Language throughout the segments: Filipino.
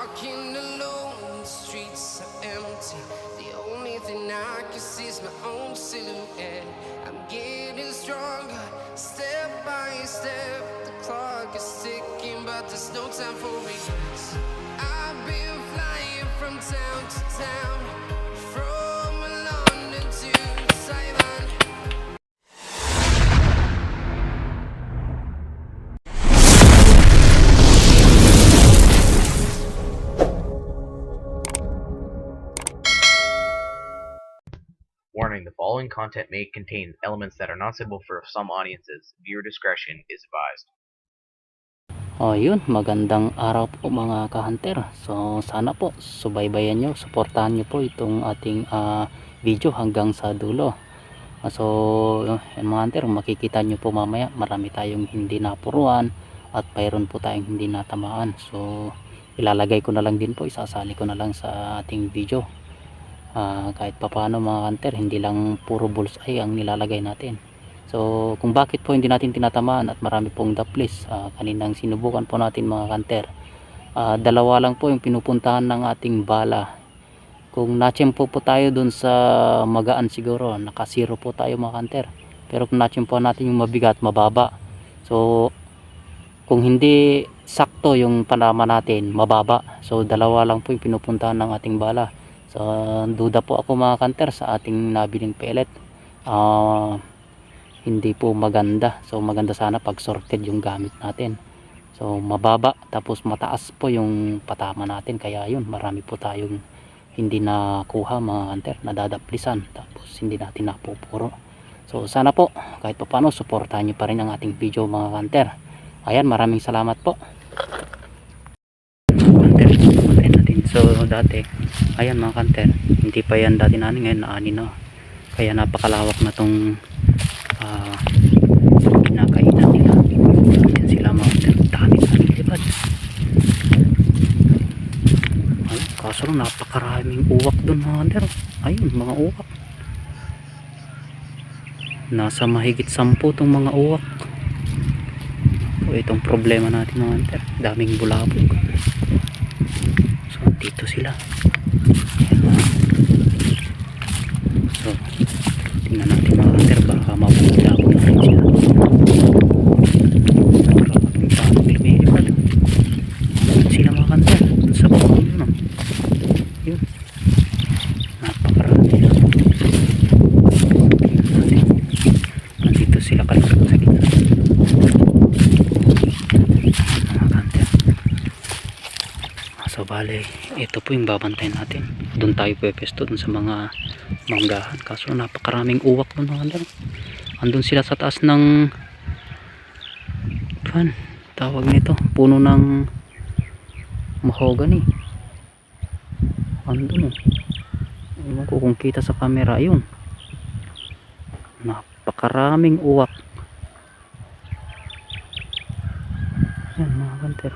Walking alone, the streets are empty. The only thing I can see is my own silhouette. I'm getting stronger, step by step. The clock is ticking, but there's no time for regrets. I've been flying from town to town, from London to Taiwan. Warning: the following content may contain elements that are not suitable for some audiences. Viewer discretion is advised. Yun, magandang araw po mga ka-hunter. So sana po subaybayan nyo, suportahan nyo po itong ating video hanggang sa dulo. So yan mga hunter, makikita nyo po mamaya marami tayong hindi napuruan at mayroon po tayong hindi natamaan. So ilalagay ko na lang din po, isasali ko na lang sa ating video. Kahit papaano mga hunter, hindi lang puro bullseye ang nilalagay natin. So kung bakit po hindi natin tinatamaan at marami pong daplis, kaninang sinubukan po natin mga hunter, dalawa lang po yung pinupuntahan ng ating bala. Kung natsempo po tayo dun sa magaan, siguro nakasiro po tayo mga hunter. Pero kung natsempo natin yung mabigat, mababa. So kung hindi sakto yung panama natin, mababa. So dalawa lang po yung pinupuntahan ng ating bala. So duda po ako mga hunter sa ating nabiling pellet. Hindi po maganda. So maganda sana pag sorted yung gamit natin. So mababa tapos mataas po yung patama natin, kaya yun, marami po tayong hindi nakuha mga hunter, nadadaplisan, tapos hindi natin napupuro. So sana po kahit pa paano suportahan nyo pa rin ang ating video mga hunter. Ayan, maraming salamat po hunter. Natin. So dati, ayan mga hunter, hindi pa yan dati nanin, ngayon naani na. Kaya napakalawak na tong kinakainan nila. Ayan sila mga hunter, dami na nilipad. Kaso lang napakaraming uwak dun mga hunter. Ayun, mga uwak. Nasa mahigit 10 tong mga uwak. So itong problema natin mga hunter, daming bulabog. So dito sila. So tingnan natin mga hunter, baka mabulabog na rin sila. Lumilipad sila mga hunter sa bawang yun, no? Yun, napakarami. Nandito sila kalapit sa gitna mga hunter. So bale, ito po yung babantayan natin. Doon tayo pwepesto dun sa mga manggahan. Kaso napakaraming uwak doon mga hunter. Andun sila sa taas ng tawag nito, puno ng mahogany. Andun, ewan ko kung kita sa camera. Yun, napakaraming uwak. Yan mga hunter,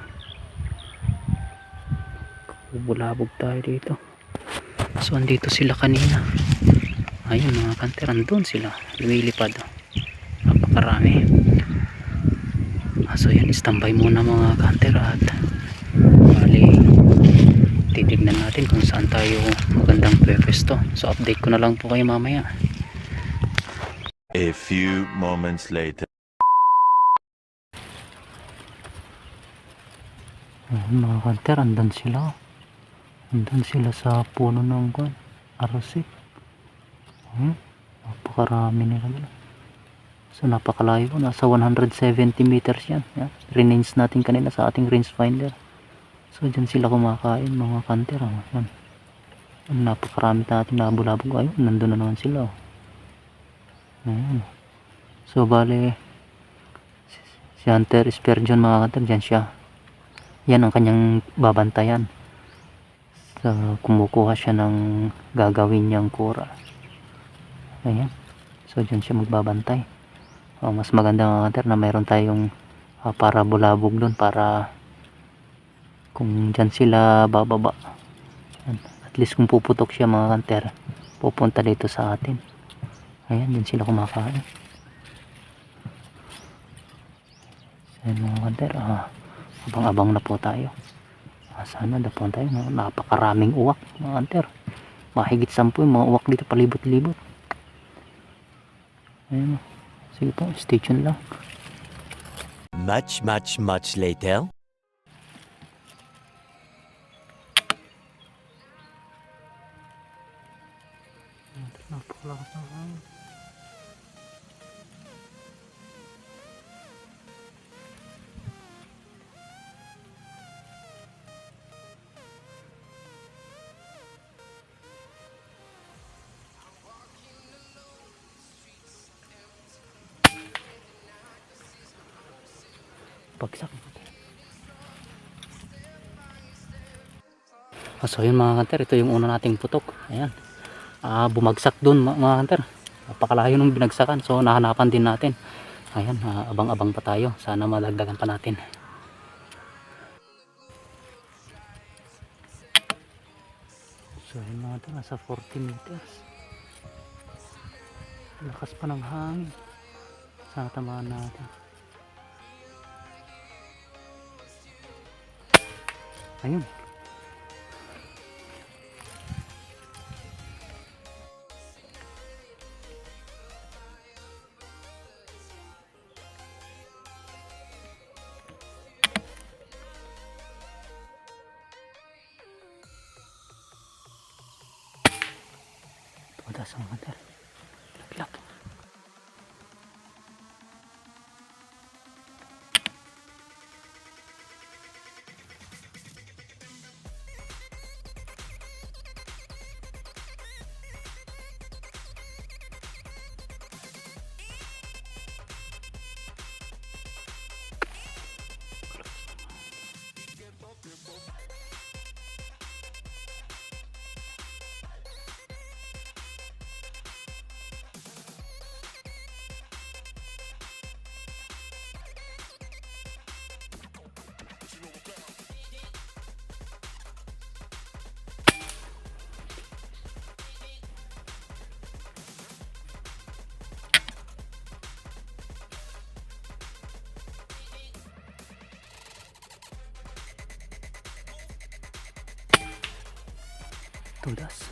bulabog tayo dito. So andito sila kanina. Ayun mga hunter, andun sila lumilipad, napakarami. So yan, standby muna mga hunter at bali titignan natin kung saan tayo magandang pwesto. So update ko na lang po kayo mamaya. A few moments later. Mga hunter, andun sila sa puno ng arosik. Napakarami nila dito. So napakalayo po, nasa 170 meters yan. Range natin kanina sa ating range finder. So dyan sila kumakain mga hunter. Yan, napakarami natin nabulabog. Ayun, nandun na naman sila. Ayan. So bale, si Hunter Spurgeon mga hunter, dyan siya. Yan ang kanyang babantayan. So kumukuha siya ng gagawin niyang kura. Ayan. So dyan siya magbabantay. Mas maganda mga hunter na mayroon tayong para bulabog doon, para kung dyan sila bababa, at least kung puputok siya mga hunter, pupunta dito sa atin. Ayan, dyan sila kumakain. Ayan mga hunter, abang-abang na po tayo. Sana dapuan tayo, no? Napakaraming uwak mga hunter. Mahigit 10 yung mga uwak dito, palibot-libot. Ayun, sige po, stay tuned lang. Much later. Napakalakas ng hangin. Bagsak. So yun mga hunter, ito yung una nating putok. Ayan. Bumagsak dun mga hunter. Napakalayo nung binagsakan. So nahanapan din natin. Ayan, abang-abang pa tayo. Sana madagdagan pa natin. So yun mga hunter, nasa 40 meters. Lakas pa ng hangin. Sana tamaan natin. Ayun. Tumatas ang hunter. Lap. Tudas.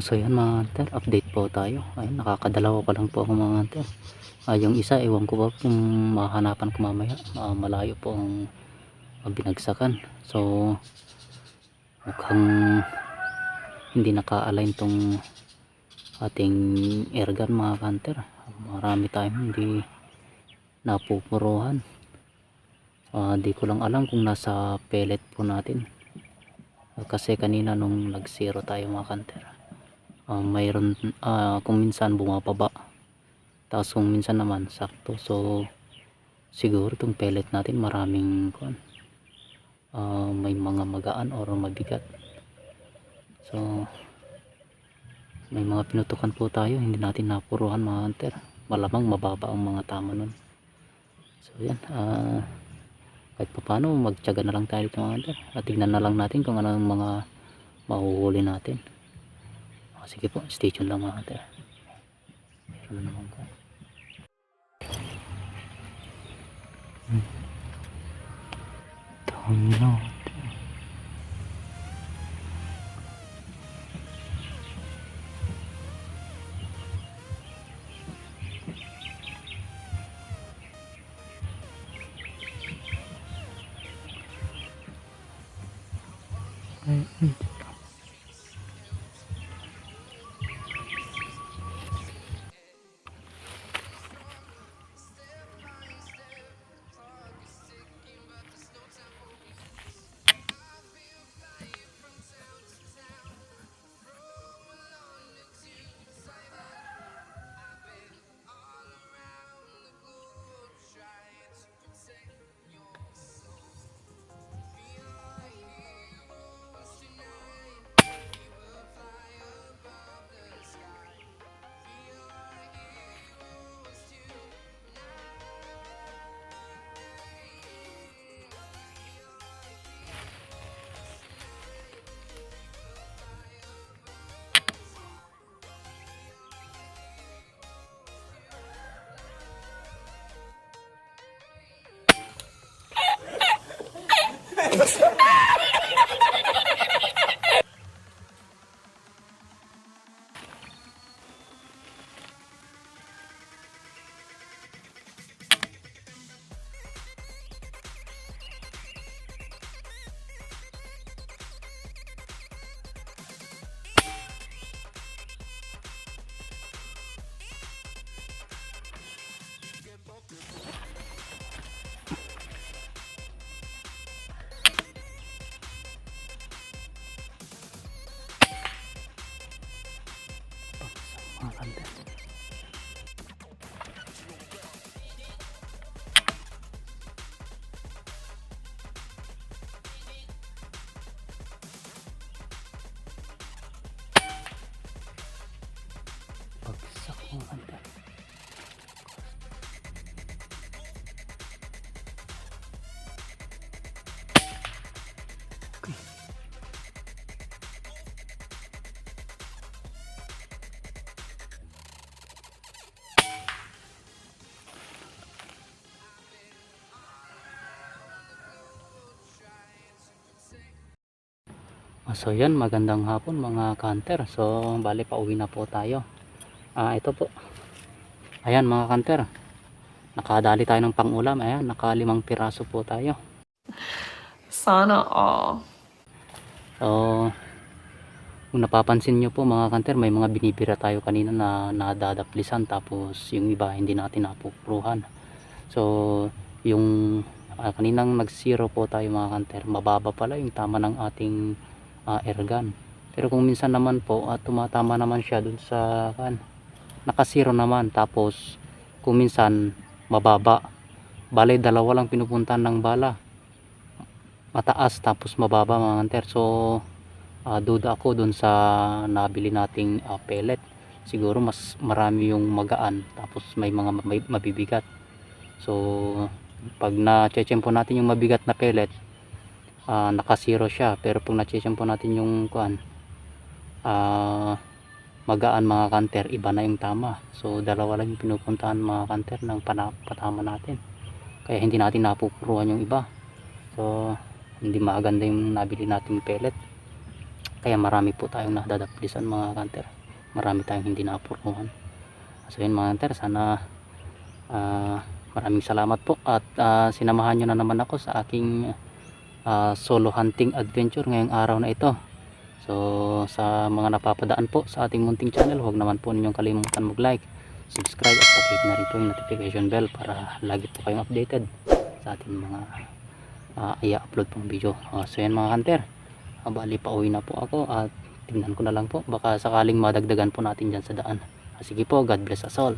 So yan mga hunter, update po tayo. Ayun, nakakadalawa pa lang po ako mga hunter. Yung isa, ewan ko ba kung mahanapan ko mamaya. Malayo po ang binagsakan. So mukhang hindi naka-align tong ating airgun mga hunter. Marami tayong hindi napupuruhan. Di ko lang alam kung nasa pellet po natin. Kasi kanina nung nag-zero tayo mga hunter, mayroon kung minsan bumababa, tapos kung minsan naman sakto. So siguro itong pellet natin maraming may mga magaan or mabigat. So may mga pinutukan po tayo, hindi natin napuruhan mga hunter. Malamang mababa ang mga tama nun. So yan, kahit pa paano magtiyaga na lang tayo dito mga hunter, at tignan na lang natin kung ano ang mga mahuhuli natin. Sige po, stay tuned lang mga hunter. Meron naman ko. Tangino. Mga kanter. Bagsak mga kanter. Okay. So yan, magandang hapon mga kanter. So bali pauwi na po tayo. Ito po. Ayan mga kanter. Nakadali tayo ng pangulam. Ayan, naka 5 piraso po tayo. Sana all. So kung napapansin nyo po mga kanter, may mga binibira tayo kanina na nadadaplisan, tapos yung iba hindi natin napupuruhan. So yung kaninang nag 0 po tayo mga kanter, mababa pala yung tama ng ating airgun. Pero kung minsan naman po tumatama naman siya dun sa naka 0 naman, tapos kung minsan mababa. Bale dalawa lang pinupuntahan ng bala, mataas tapos mababa mga kanter. So duda ako dun sa nabili nating pellet. Siguro mas marami yung magaan, tapos may mga mabibigat. So pag na-chechempo natin yung mabigat na pellet, naka 0 siya. Pero pag na-chechempo natin yung magaan mga kanter, iba na yung tama. So dalawa lang yung pinupuntahan mga kanter ng patama natin, kaya hindi natin napupuruan yung iba. So hindi maganda yung nabili nating pellet, kaya marami po tayong nadadaplisan mga kanter, marami tayong hindi napuruan. So yun mga kanter, sana maraming salamat po at sinamahan nyo na naman ako sa aking solo hunting adventure ngayong araw na ito. So sa mga napapadaan po sa ating munting channel, huwag naman po ninyong kalimutan mag like, subscribe at paklik na rin po yung notification bell para lagi po kayong updated sa ating mga i-upload pong video. So yan mga kanter, bali pauwi na po ako at tingnan ko na lang po, baka sakaling madagdagan po natin dyan sa daan. Sige po, God bless us all.